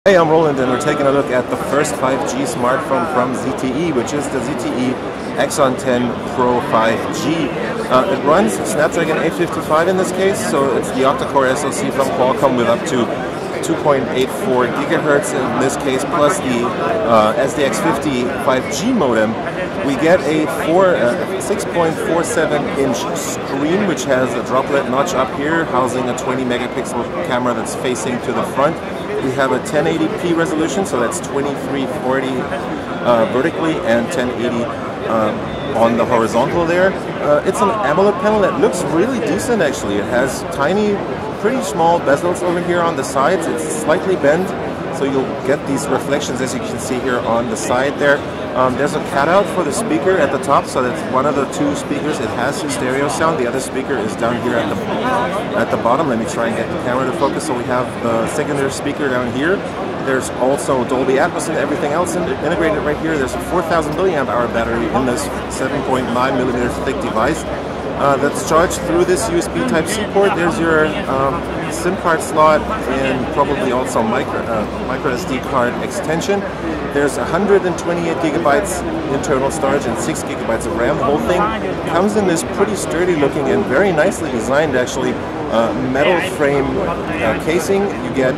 Hey, I'm Roland and we're taking a look at the first 5G smartphone from ZTE, which is the ZTE Axon 10 Pro 5G. It runs Snapdragon 855 in this case, so it's the octa-core SoC from Qualcomm with up to 2.84 gigahertz in this case, plus the SDX50 5G modem. We get a 6.47-inch screen, which has a droplet notch up here, housing a 20 megapixel camera that's facing to the front. We have a 1080p resolution, so that's 2340 vertically and 1080 on the horizontal there. It's an AMOLED panel that looks really decent actually. It has tiny, pretty small bezels over here on the sides. It's slightly bent, so you'll get these reflections as you can see here on the side there. There's a cutout for the speaker at the top, so that's one of the two speakers. It has stereo sound. The other speaker is down here at the bottom. Let me try and get the camera to focus. So we have the secondary speaker down here. There's also Dolby Atmos and everything else integrated right here. There's a 4,000 milliamp hour battery in this 7.9 millimeter thick device. That's charged through this USB Type-C port. There's your SIM card slot and probably also micro SD card extension. There's 128 gigabytes internal storage and 6 gigabytes of RAM. The whole thing comes in this pretty sturdy looking and very nicely designed actually metal frame casing. You get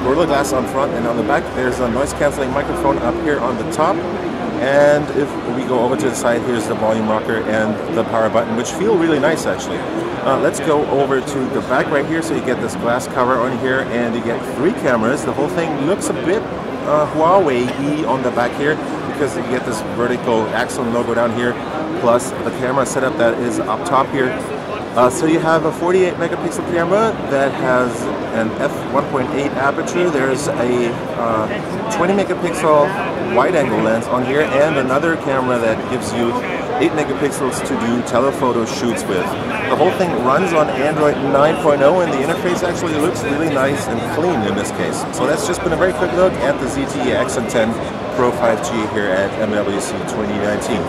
Gorilla Glass on front and on the back. There's a noise cancelling microphone up here on the top. And if we go over to the side, here's the volume rocker and the power button, which feel really nice actually. Let's go over to the back right here. So you get this glass cover on here and you get 3 cameras. The whole thing looks a bit Huawei-y on the back here because you get this vertical Axon logo down here, plus the camera setup that is up top here. So you have a 48 megapixel camera that has an f1.8 aperture. There's a 20 megapixel wide angle lens on here and another camera that gives you 8 megapixels to do telephoto shoots with. The whole thing runs on Android 9.0 and the interface actually looks really nice and clean in this case. So that's just been a very quick look at the ZTE Axon 10 Pro 5G here at MWC 2019.